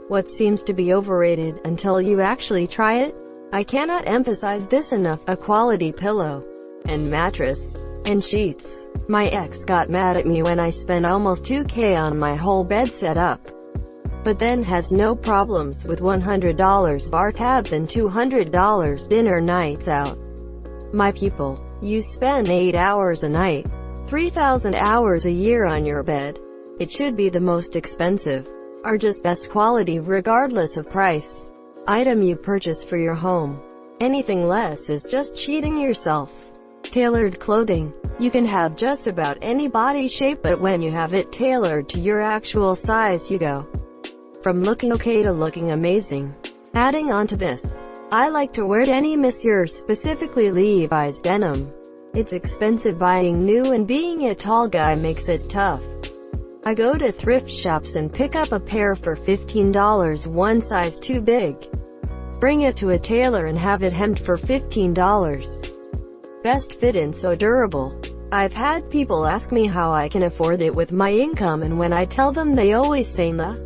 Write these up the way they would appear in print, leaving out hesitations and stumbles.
what seems to be overrated until you actually try it? I cannot emphasize this enough. A quality pillow and mattress and sheets. My ex got mad at me when I spent almost $2K on my whole bed setup, but then has no problems with $100 bar tabs and $200 dinner nights out. My people, you spend 8 hours a night, 3,000 hours a year on your bed. It should be the most expensive, or just best quality regardless of price, item you purchase for your home. Anything less is just cheating yourself. Tailored clothing. You can have just about any body shape, but when you have it tailored to your actual size, you go from looking okay to looking amazing. Adding on to this, I like to wear denim, specifically Levi's denim. It's expensive buying new, and being a tall guy makes it tough. I go to thrift shops and pick up a pair for $15, one size too big. Bring it to a tailor and have it hemmed for $15. Best fit and so durable. I've had people ask me how I can afford it with my income, and when I tell them, they always say the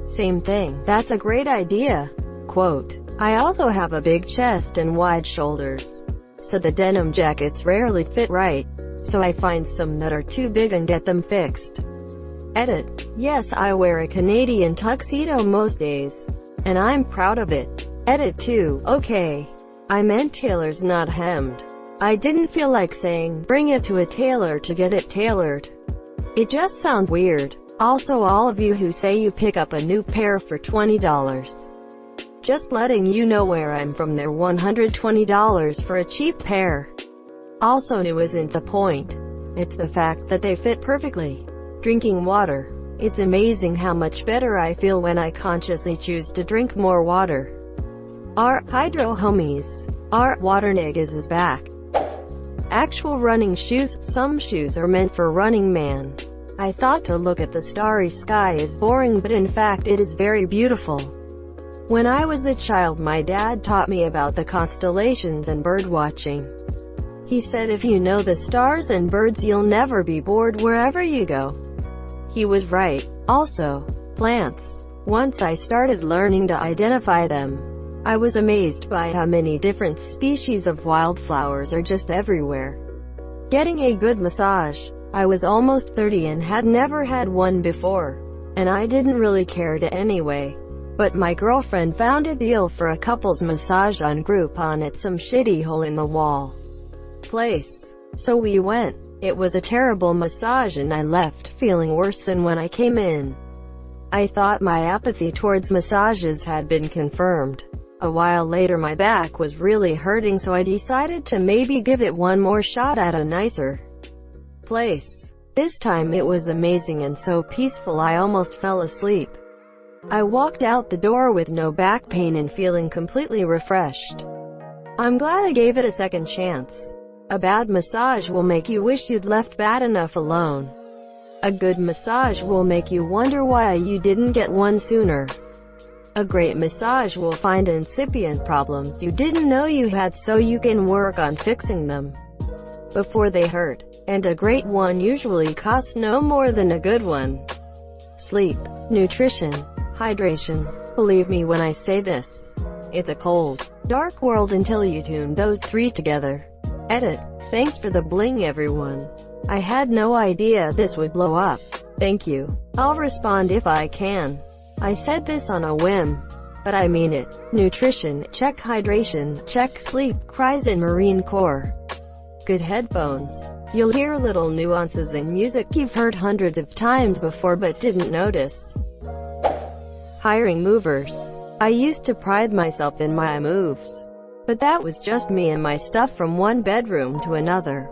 same thing: "That's a great idea." Quote, I also have a big chest and wide shoulders, so the denim jackets rarely fit right. So I find some that are too big and get them fixed. Edit. Yes, I wear a Canadian tuxedo most days, and I'm proud of it. Edit 2. Okay. I meant tailors, not hemmed. I didn't feel like saying, bring it to a tailor to get it tailored. It just sounds weird. Also, all of you who say you pick up a new pair for $20. Just letting you know where I'm from, they're $120 for a cheap pair. Also, new isn't the point. It's the fact that they fit perfectly. Drinking water. It's amazing how much better I feel when I consciously choose to drink more water. Our hydro homies. Our water niggas is back. Actual running shoes. Some shoes are meant for running, man. I thought to look at the starry sky is boring, but in fact it is very beautiful. When I was a child, my dad taught me about the constellations and bird watching. He said if you know the stars and birds, you'll never be bored wherever you go. He was right. Also, plants. Once I started learning to identify them, I was amazed by how many different species of wildflowers are just everywhere. Getting a good massage. I was almost 30 and had never had one before, and I didn't really care to anyway. But my girlfriend found a deal for a couple's massage on Groupon at some shitty hole-in-the-wall place. So we went. It was a terrible massage and I left feeling worse than when I came in. I thought my apathy towards massages had been confirmed. A while later my back was really hurting, so I decided to maybe give it one more shot at a nicer place. This time it was amazing and so peaceful I almost fell asleep. I walked out the door with no back pain and feeling completely refreshed. I'm glad I gave it a second chance. A bad massage will make you wish you'd left bad enough alone. A good massage will make you wonder why you didn't get one sooner. A great massage will find incipient problems you didn't know you had, so you can work on fixing them before they hurt. And a great one usually costs no more than a good one. Sleep, nutrition, hydration. Believe me when I say this. It's a cold, dark world until you tune those three together. Edit. Thanks for the bling, everyone. I had no idea this would blow up. Thank you. I'll respond if I can. I said this on a whim, but I mean it. Nutrition, check. Hydration, check. Sleep, cries in Marine Corps. Good headphones. You'll hear little nuances in music you've heard hundreds of times before but didn't notice. Hiring movers. I used to pride myself in my moves, but that was just me and my stuff from one bedroom to another.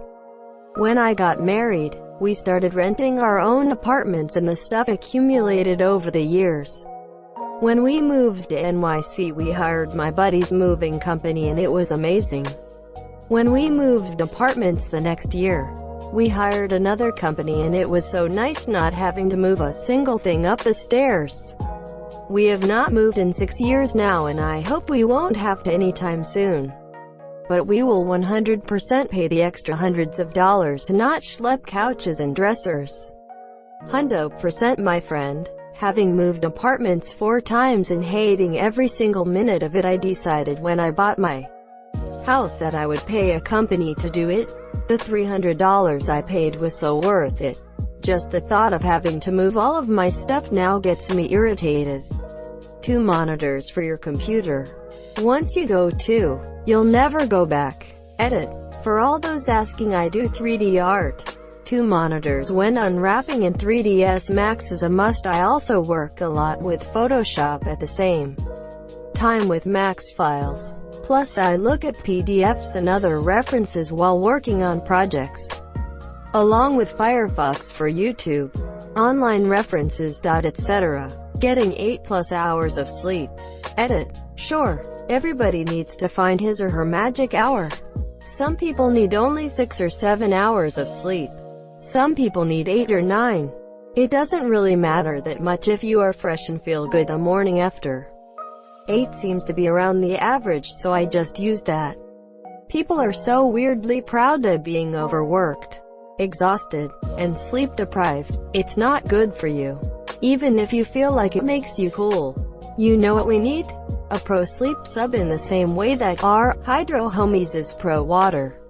When I got married, we started renting our own apartments and the stuff accumulated over the years. When we moved to NYC, we hired my buddy's moving company and it was amazing. When we moved apartments the next year, we hired another company and it was so nice not having to move a single thing up the stairs. We have not moved in 6 years now and I hope we won't have to anytime soon. But we will 100% pay the extra hundreds of dollars to not schlep couches and dressers. Hundo %, my friend. Having moved apartments 4 times and hating every single minute of it, I decided when I bought my house that I would pay a company to do it. The $300 I paid was so worth it. Just the thought of having to move all of my stuff now gets me irritated. 2 monitors for your computer. Once you go to, you'll never go back. Edit. For all those asking, I do 3D art. 2 monitors when unwrapping, and 3ds Max is a must. I also work a lot with Photoshop at the same time with Max files. Plus I look at PDFs and other references while working on projects, along with Firefox for YouTube, online references, etc. Getting 8+ hours of sleep. Edit. Sure, everybody needs to find his or her magic hour. Some people need only 6 or 7 hours of sleep. Some people need 8 or 9. It doesn't really matter that much if you are fresh and feel good the morning after. 8 seems to be around the average, so I just use that. People are so weirdly proud of being overworked, exhausted, and sleep deprived. It's not good for you. Even if you feel like it makes you cool. You know what we need? A pro sleep sub, in the same way that our Hydro Homies is pro water.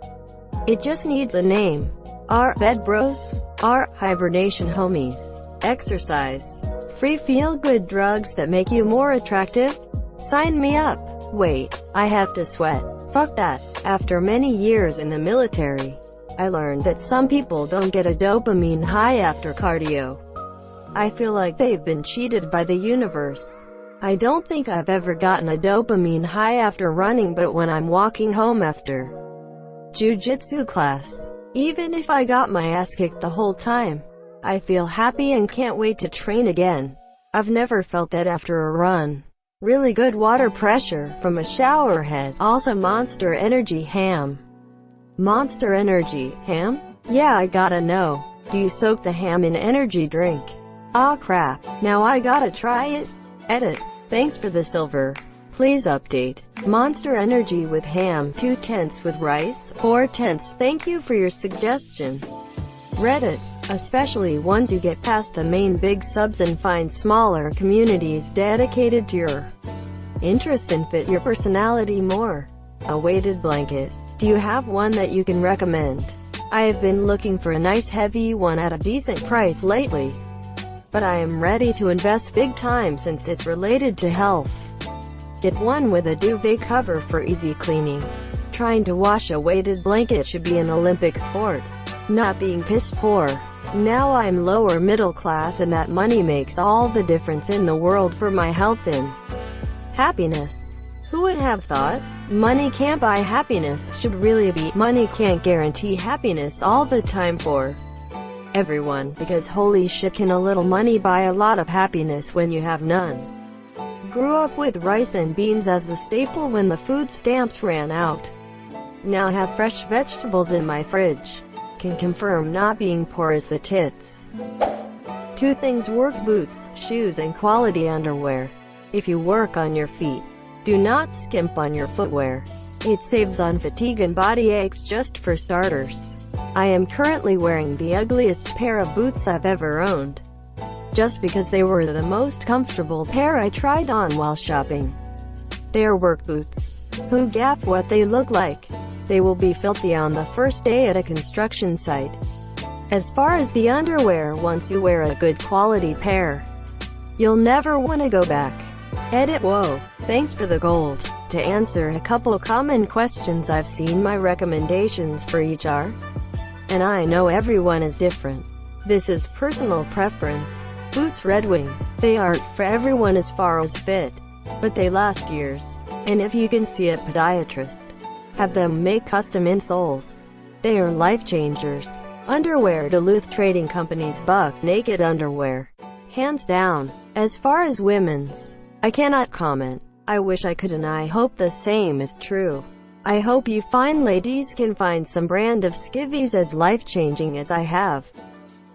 It just needs a name. Our Bed Bros, our Hibernation Homies. Exercise. Free feel-good drugs that make you more attractive? Sign me up. Wait, I have to sweat. Fuck that. After many years in the military, I learned that some people don't get a dopamine high after cardio. I feel like they've been cheated by the universe. I don't think I've ever gotten a dopamine high after running, but when I'm walking home after jiu-jitsu class, even if I got my ass kicked the whole time, I feel happy and can't wait to train again. I've never felt that after a run. Really good water pressure from a shower head. Also Monster Energy ham. Monster Energy ham? Yeah, I gotta know. Do you soak the ham in energy drink? Aw crap, now I gotta try it. Edit. Thanks for the silver. Please update. Monster Energy with ham, 2/10 with rice, 4/10. Thank you for your suggestion. Reddit. Especially once you get past the main big subs and find smaller communities dedicated to your interests and fit your personality more. A weighted blanket. Do you have one that you can recommend? I have been looking for a nice heavy one at a decent price lately, but I am ready to invest big time since it's related to health. Get one with a duvet cover for easy cleaning. Trying to wash a weighted blanket should be an Olympic sport. Not being piss poor. Now I'm lower middle class, and that money makes all the difference in the world for my health and happiness. Who would have thought? Money can't buy happiness should really be money can't guarantee happiness all the time for everyone, because holy shit, can a little money buy a lot of happiness when you have none. Grew up with rice and beans as a staple when the food stamps ran out. Now have fresh vegetables in my fridge. Can confirm not being poor is the tits. 2 things work: boots, shoes, and quality underwear. If you work on your feet, do not skimp on your footwear. It saves on fatigue and body aches. Just for starters, I am currently wearing the ugliest pair of boots I've ever owned, just because they were the most comfortable pair I tried on while shopping. They're work boots. Who gaff what they look like? They will be filthy on the first day at a construction site. As far as the underwear, once you wear a good quality pair, you'll never want to go back. Edit. Whoa, thanks for the gold. To answer a couple common questions I've seen, my recommendations for each are, and I know everyone is different. This is personal preference. Boots Red Wing. They aren't for everyone as far as fit, but they last years. And if you can see a podiatrist, have them make custom insoles. They are life changers. Underwear. Duluth Trading Company's Buck Naked Underwear. Hands down. As far as women's, I cannot comment. I wish I could, and I hope the same is true. I hope you fine ladies can find some brand of skivvies as life-changing as I have.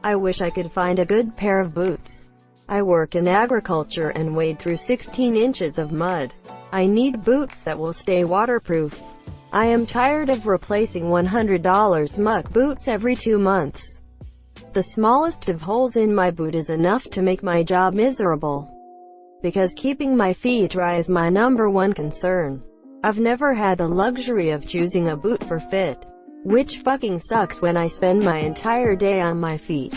I wish I could find a good pair of boots. I work in agriculture and wade through 16 inches of mud. I need boots that will stay waterproof. I am tired of replacing $100 muck boots every 2 months. the smallest of holes in my boot is enough to make my job miserable. Because keeping my feet dry is my #1 concern. I've never had the luxury of choosing a boot for fit, which fucking sucks when I spend my entire day on my feet.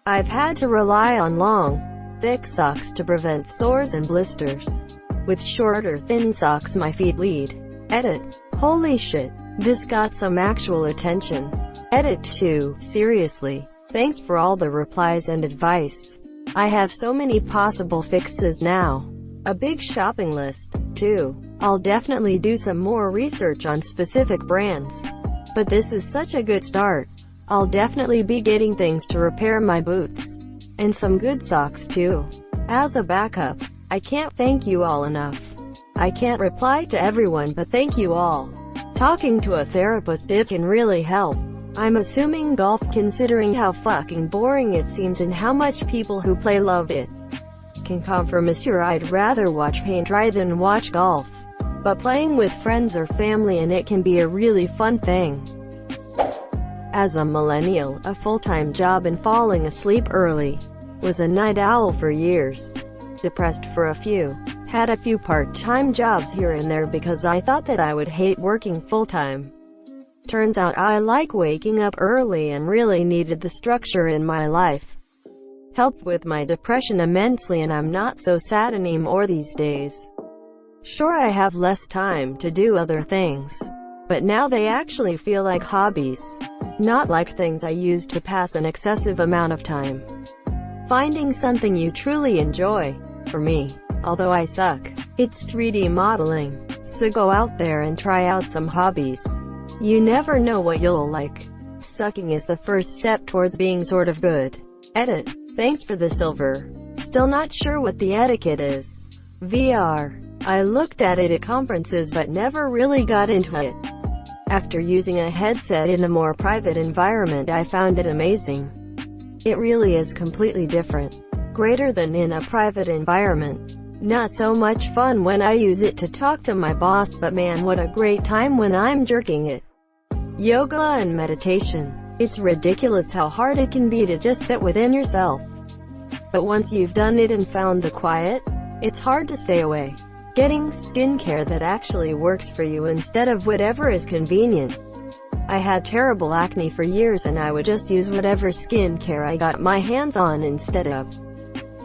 I've had to rely on long, thick socks to prevent sores and blisters. With shorter, thin socks my feet bleed. Edit. Holy shit. This got some actual attention. Edit 2. Seriously. Thanks for all the replies and advice. I have so many possible fixes now. A big shopping list, too. I'll definitely do some more research on specific brands. But this is such a good start. I'll definitely be getting things to repair my boots. And some good socks too. As a backup, I can't thank you all enough. I can't reply to everyone, but thank you all. Talking to a therapist, it can really help. I'm assuming golf, considering how fucking boring it seems and how much people who play love it. Can compromise your I'd rather watch paint dry than watch golf. But playing with friends or family and it can be a really fun thing. As a millennial, a full-time job and falling asleep early. Was a night owl for years. Depressed for a few. Had a few part-time jobs here and there because I thought that I would hate working full-time. Turns out I like waking up early and really needed the structure in my life. Helped with my depression immensely and I'm not so sad anymore these days. Sure, I have less time to do other things, but now they actually feel like hobbies, not like things I used to pass an excessive amount of time. Finding something you truly enjoy. For me, although I suck, it's 3D modeling. So go out there and try out some hobbies. You never know what you'll like. Sucking is the first step towards being sort of good. Edit. Thanks for the silver. Still not sure what the etiquette is. VR. I looked at it at conferences but never really got into it. After using a headset in a more private environment, I found it amazing. It really is completely different. Greater than in a private environment. Not so much fun when I use it to talk to my boss, but man, what a great time when I'm jerking it. Yoga and meditation. It's ridiculous how hard it can be to just sit within yourself. But once you've done it and found the quiet, it's hard to stay away. Getting skincare that actually works for you instead of whatever is convenient. I had terrible acne for years and I would just use whatever skincare I got my hands on instead of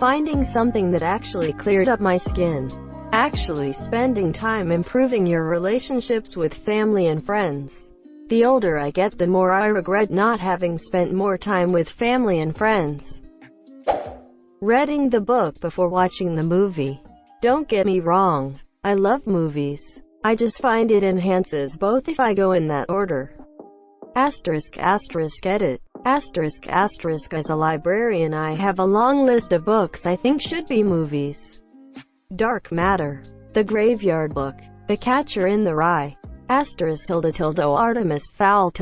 finding something that actually cleared up my skin. Actually spending time improving your relationships with family and friends. The older I get, the more I regret not having spent more time with family and friends. Reading the book before watching the movie. Don't get me wrong, I love movies. I just find it enhances both if I go in that order. Edit. As a librarian, I have a long list of books I think should be movies. Dark Matter, The Graveyard Book, The Catcher in the Rye, Artemis Fowl,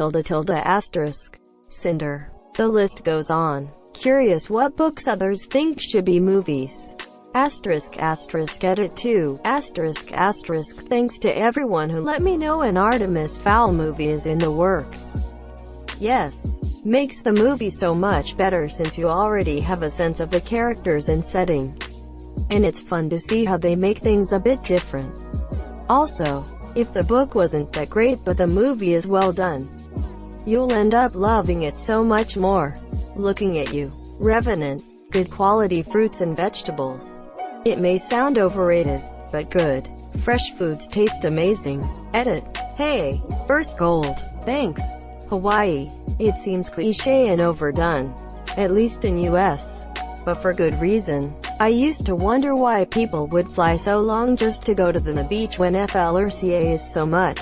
Cinder. The list goes on. Curious what books others think should be movies. Edit 2. Thanks to everyone who let me know an Artemis Fowl movie is in the works. Yes. Makes the movie so much better since you already have a sense of the characters and setting. And it's fun to see how they make things a bit different. Also, if the book wasn't that great but the movie is well done, you'll end up loving it so much more. Looking at You. Revenant. Good quality fruits and vegetables. It may sound overrated, but good. Fresh foods taste amazing. Edit. Hey, first gold. Thanks. Hawaii. It seems cliché and overdone, at least in US, but for good reason. I used to wonder why people would fly so long just to go to the beach when FLRCA is so much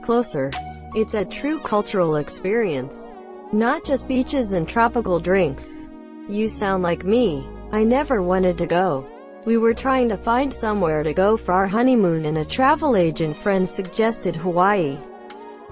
closer. It's a true cultural experience, not just beaches and tropical drinks. You sound like me. I never wanted to go. We were trying to find somewhere to go for our honeymoon and a travel agent friend suggested Hawaii.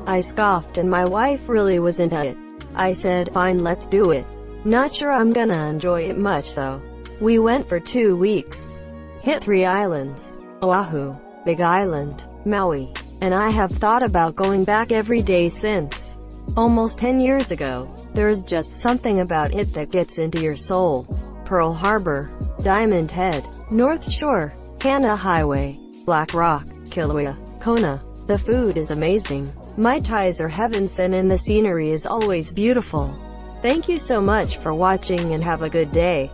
I scoffed and my wife really was into it. I said, fine, let's do it. Not sure I'm gonna enjoy it much though. We went for 2 weeks. Hit 3 islands. Oahu, Big Island, Maui. And I have thought about going back every day since. almost 10 years ago. There's just something about it that gets into your soul. Pearl Harbor, Diamond Head, North Shore, Hannah Highway, Black Rock, Kilauea, Kona. The food is amazing. Mai Tais are heaven sent and the scenery is always beautiful. Thank you so much for watching and have a good day.